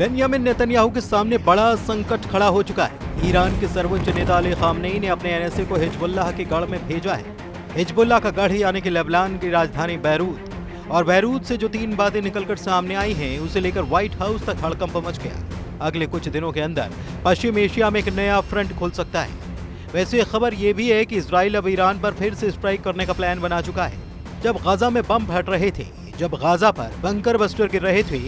Benjamin Netanyahu के सामने बड़ा संकट खड़ा हो चुका है। ईरान के सर्वोच्च नेता अली खामनेई ने अपने एनएसए को हिजबुल्लाह के गढ़ में भेजा है। हिजबुल्लाह का गढ़ यानी कि लेबनान की राजधानी बैरूत, और बैरूत से जो 3 बातें निकलकर सामने आई हैं उसे लेकर व्हाइट हाउस तक हड़कंप मच गया। अगले कुछ दिनों के अंदर पश्चिम एशिया में एक नया फ्रंट खुल सकता है। वैसे खबर यह भी है कि इजराइल अब ईरान पर फिर से स्ट्राइक करने का प्लान बना चुका है। जब गाजा में बम फट रहे थे, जब गाजा पर बंकर बस्टर गिर रहे थे,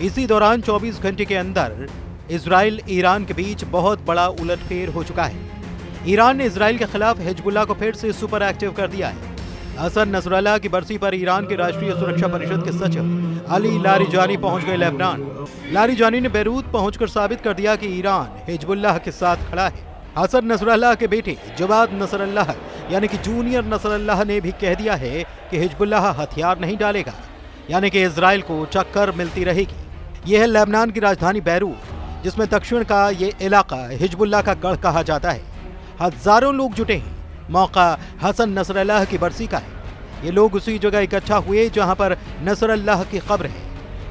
इसी दौरान 24 घंटे के अंदर इजराइल ईरान के बीच बहुत बड़ा उलटफेर हो चुका है। ईरान ने इजराइल के खिलाफ हिजबुल्लाह को फिर से सुपर एक्टिव कर दिया है। हसन नसरल्लाह की बरसी पर ईरान के राष्ट्रीय सुरक्षा परिषद के सचिव अली लारिजानी पहुंच गए लेबनान। लारिजानी ने बैरूत पहुंचकर साबित कर दिया कि ईरान हिजबुल्लाह के साथ खड़ा है। हसन नसरल्लाह के बेटे जवाद नसरल्लाह यानी कि जूनियर नसरल्लाह ने भी कह दिया है कि हिजबुल्लाह हथियार नहीं डालेगा, यानी कि इजराइल को टक्कर मिलती रहेगी। यह है लेबनान की राजधानी बैरूत, जिसमें दक्षिण का ये इलाका हिजबुल्लाह का गढ़ कहा जाता है। हजारों लोग जुटे हैं। मौका हसन नसरल्लाह की बरसी का है। ये लोग उसी जगह इकट्ठा हुए जहां पर नसरल्लाह की कब्र है,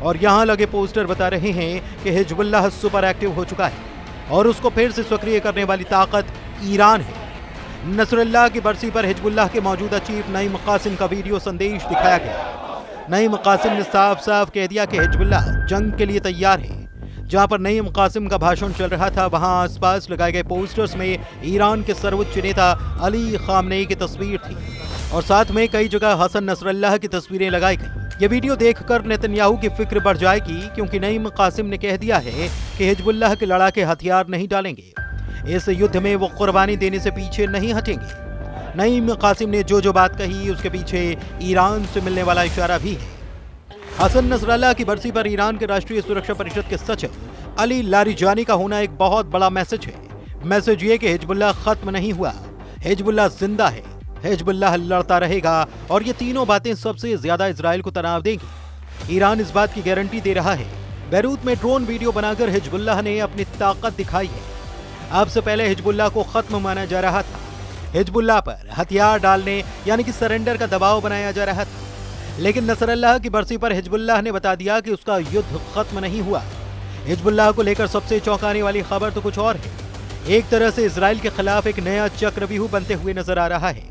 और यहां लगे पोस्टर बता रहे हैं कि हिजबुल्लाह सुपर एक्टिव हो चुका है और उसको फिर से सक्रिय करने वाली ताकत ईरान है। नसरल्लाह की बरसी पर हिजबुल्लाह के मौजूदा चीफ नईम कासिम का वीडियो संदेश दिखाया गया। नईम कासिम ने साफ साफ कह दिया कि हिजबुल्लाह जंग के लिए तैयार है। जहां पर नईम कासिम का भाषण चल रहा था, वहां आसपास लगाए गए पोस्टर्स में ईरान के सर्वोच्च नेता अली खामनेई की तस्वीर थी, और साथ में कई जगह हसन नसरल्लाह की तस्वीरें लगाई गई। ये वीडियो देखकर नेतन्याहू की फिक्र बढ़ जाएगी, क्योंकि नईम कासिम ने कह दिया है कि हिजबुल्लाह के लड़ाके हथियार नहीं डालेंगे। इस युद्ध में वो कुर्बानी देने से पीछे नहीं हटेंगे। नईम कासिम ने जो बात कही उसके पीछे ईरान से मिलने वाला इशारा भी है। हसन नसरल्लाह की बरसी पर ईरान के राष्ट्रीय सुरक्षा परिषद के सचिव अली लारिजानी का होना एक बहुत बड़ा मैसेज है। मैसेज ये कि हिजबुल्लाह खत्म नहीं हुआ, हिजबुल्लाह जिंदा है, हिजबुल्लाह लड़ता रहेगा, और ये तीनों बातें सबसे ज्यादा इजराइल को तनाव देंगी। ईरान इस बात की गारंटी दे रहा है। बैरूत में ड्रोन वीडियो बनाकर हिजबुल्लाह ने अपनी ताकत दिखाई है। अब से पहले हिजबुल्लाह को खत्म माना जा रहा था। हिजबुल्लाह पर हथियार डालने यानी कि सरेंडर का दबाव बनाया जा रहा था, लेकिन नसरल्लाह की बरसी पर हिजबुल्लाह ने बता दिया कि उसका युद्ध खत्म नहीं हुआ। हिजबुल्लाह को लेकर सबसे चौंकाने वाली खबर तो कुछ और है। एक तरह से इजराइल के खिलाफ एक नया चक्रव्यूह बनते हुए नजर आ रहा है।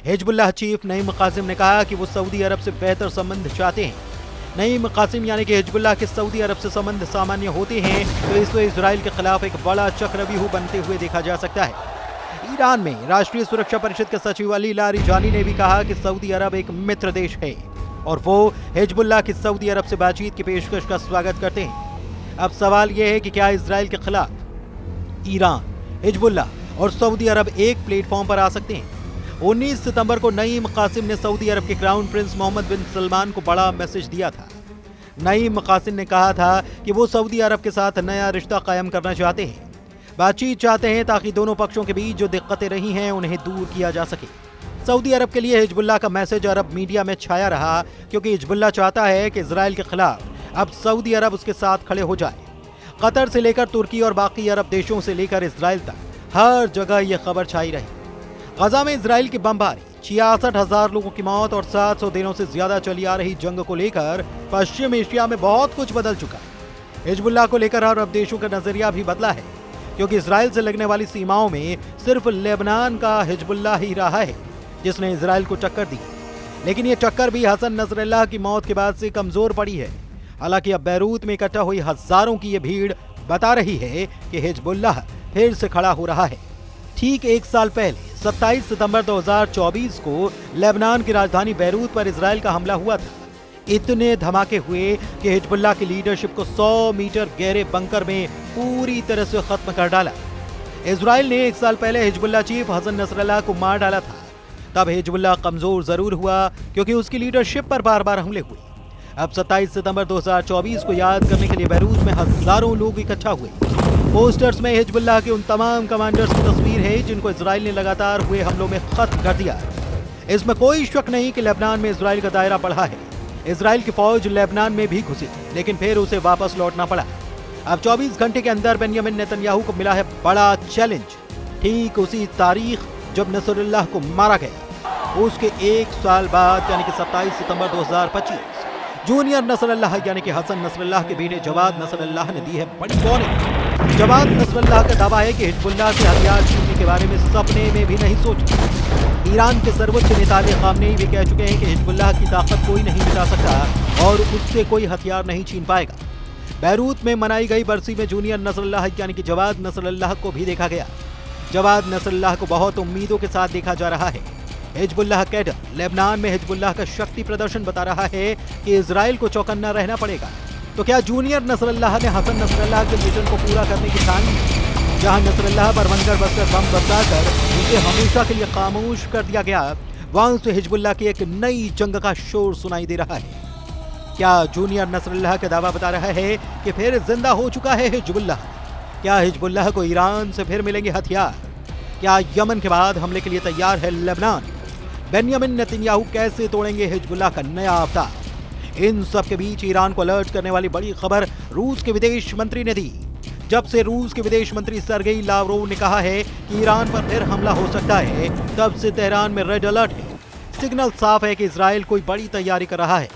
हिजबुल्लाह चीफ नईम कासिम ने कहा कि वो सऊदी अरब से बेहतर संबंध चाहते हैं। नईम कासिम यानी कि हिजबुल्लाह के सऊदी अरब से संबंध सामान्य होते हैं, तो इसमें इजराइल के खिलाफ एक बड़ा चक्रव्यूह बनते हुए देखा जा सकता है। ईरान में राष्ट्रीय सुरक्षा परिषद के सचिव अली लारिजानी ने भी कहा कि सऊदी अरब एक मित्र देश है और वो हिजबुल्लाह की सऊदी अरब से बातचीत की पेशकश का स्वागत करते हैं। अब सवाल यह है कि क्या इजराइल के खिलाफ ईरान, हिजबुल्लाह और सऊदी अरब एक प्लेटफॉर्म पर आ सकते हैं? 19 सितंबर को नईम कासिम ने सऊदी अरब के क्राउन प्रिंस मोहम्मद बिन सलमान को बड़ा मैसेज दिया था। नईम कासिम ने कहा था कि वो सऊदी अरब के साथ नया रिश्ता कायम करना चाहते हैं, बातचीत चाहते हैं, ताकि दोनों पक्षों के बीच जो दिक्कतें रही हैं उन्हें दूर किया जा सके। सऊदी अरब के लिए हिजबुल्लाह का मैसेज अरब मीडिया में छाया रहा, क्योंकि हिजबुल्लाह चाहता है कि इजराइल के खिलाफ अब सऊदी अरब उसके साथ खड़े हो जाए। कतर से लेकर तुर्की और बाकी अरब देशों से लेकर इजराइल तक हर जगह यह खबर छाई रही। गजा में इजराइल की बमबारी, 66,000 लोगों की मौत और 700 दिनों से ज्यादा चली आ रही जंग को लेकर पश्चिम एशिया में बहुत कुछ बदल चुका है। हिजबुल्लाह को लेकर अरब देशों का नजरिया भी बदला है, क्योंकि इजराइल से लगने वाली सीमाओं में सिर्फ लेबनान का हिजबुल्लाह ही रहा है जिसने इजराइल को टक्कर दी। लेकिन ये टक्कर भी हसन नसरल्लाह की मौत के बाद से कमजोर पड़ी है। हालांकि अब बैरूत में इकट्ठा हुई हजारों की ये भीड़ बता रही है कि हिजबुल्लाह फिर से खड़ा हो रहा है। ठीक 1 साल पहले 27 सितंबर 2024 को लेबनान की राजधानी बैरूत पर इजराइल का हमला हुआ था। इतने धमाके हुए कि हिजबुल्लाह की लीडरशिप को 100 मीटर गहरे बंकर में पूरी तरह से खत्म कर डाला। इजराइल ने 1 साल पहले हिजबुल्लाह चीफ हसन नसरल्लाह को मार डाला था। तब हिजबुल्लाह कमजोर जरूर हुआ, क्योंकि उसकी लीडरशिप पर बार बार हमले हुए। अब 27 सितंबर 2024 को याद करने के लिए बैरूत में हजारों लोग इकट्ठा हुए। पोस्टर्स में हिजबुल्लाह के उन तमाम कमांडर्स की तस्वीर है जिनको इजराइल ने लगातार हुए हमलों में खत्म कर दिया। इसमें कोई शक नहीं कि लेबनान में इजराइल का दायरा बढ़ा है। इजराइल की फौज लेबनान में भी घुसी, लेकिन फिर उसे वापस लौटना पड़ा। अब 24 घंटे के अंदर बेंयामिन नेतन्याहू को मिला है बड़ा चैलेंज। ठीक उसी तारीख जब नसरुल्लाह को मारा गया, उसके 1 साल बाद यानी कि 27 सितंबर 2025 जूनियर नसरल्लाह यानी कि हसन नसरल्लाह के बेटे जवाद नसरल्लाह ने दी है बड़ी वार्निंग। जवाद नसरल्लाह का दावा है कि हिजबुल्लाह से हथियार छीनने के बारे में सपने में भी नहीं सोचा। ईरान के सर्वोच्च नेता अली खामनेई भी कह चुके हैं कि हिजबुल्लाह की ताकत कोई नहीं मिटा सकता और उससे कोई हथियार नहीं छीन पाएगा। बैरूत में मनाई गई बरसी में जूनियर नसरल्लाह यानी कि जवाद नसरल्लाह को भी देखा गया। जवाद नसरल्लाह को बहुत उम्मीदों के साथ देखा जा रहा है। हिजबुल्लाह कैडर लेबनान में हिजबुल्लाह का शक्ति प्रदर्शन बता रहा है कि इजराइल को चौकन्ना रहना पड़ेगा। तो क्या जूनियर नसरल्लाह ने हसन नसरल्लाह के मिशन को पूरा करने की ठानी? जहां नसरल्लाह पर बनकर बसकर बम बरसाकर उसे हमेशा के लिए खामोश कर दिया गया, वहां से हिजबुल्लाह की एक नई जंग का शोर सुनाई दे रहा है। क्या जूनियर नसरल्लाह का दावा बता रहा है कि फिर जिंदा हो चुका है हिजबुल्लाह? क्या हिजबुल्लाह को ईरान से फिर मिलेंगे हथियार? क्या यमन के बाद हमले के लिए तैयार है लेबनान? बेंयामिन नेतन्याहू कैसे तोड़ेंगे हिजबुल्लाह का नया अवतार? इन सब के बीच ईरान को अलर्ट करने वाली बड़ी खबर रूस के विदेश मंत्री ने दी। जब से रूस के विदेश मंत्री सर्गेई लावरोव ने कहा है कि ईरान पर फिर हमला हो सकता है, तब से तेहरान में रेड अलर्ट है। सिग्नल साफ है कि इजराइल कोई बड़ी तैयारी कर रहा है,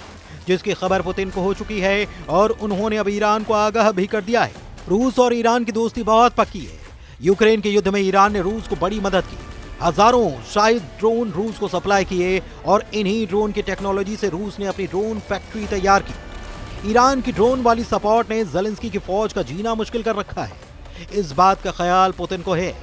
जिसकी खबर पुतिन को हो चुकी है और उन्होंने अब ईरान को आगाह भी कर दिया है। रूस और ईरान की दोस्ती बहुत पक्की है। यूक्रेन के युद्ध में ईरान ने रूस को बड़ी मदद की। हजारों शायद ड्रोन रूस को सप्लाई किए और इन्हीं ड्रोन की टेक्नोलॉजी से रूस ने अपनी ड्रोन फैक्ट्री तैयार की। ईरान की ड्रोन वाली सपोर्ट ने ज़ेलेंस्की की फौज का जीना मुश्किल कर रखा है। इस बात का ख्याल पुतिन को है,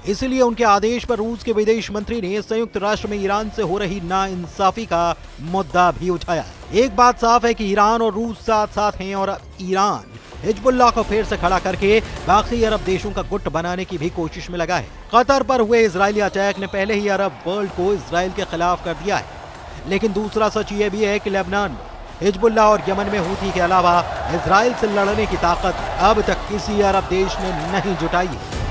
इसलिए उनके आदेश पर रूस के विदेश मंत्री ने संयुक्त राष्ट्र में ईरान से हो रही नाइंसाफी का मुद्दा भी उठाया। एक बात साफ है कि ईरान और रूस साथ साथ हैं और ईरान हिजबुल्लाह को फिर से खड़ा करके बाकी अरब देशों का गुट बनाने की भी कोशिश में लगा है। कतर पर हुए इजरायली अटैक ने पहले ही अरब वर्ल्ड को इजराइल के खिलाफ कर दिया है, लेकिन दूसरा सच ये भी है कि लेबनान में हिजबुल्लाह और यमन में हूथी के अलावा इजराइल से लड़ने की ताकत अब तक किसी अरब देश ने नहीं जुटाई है।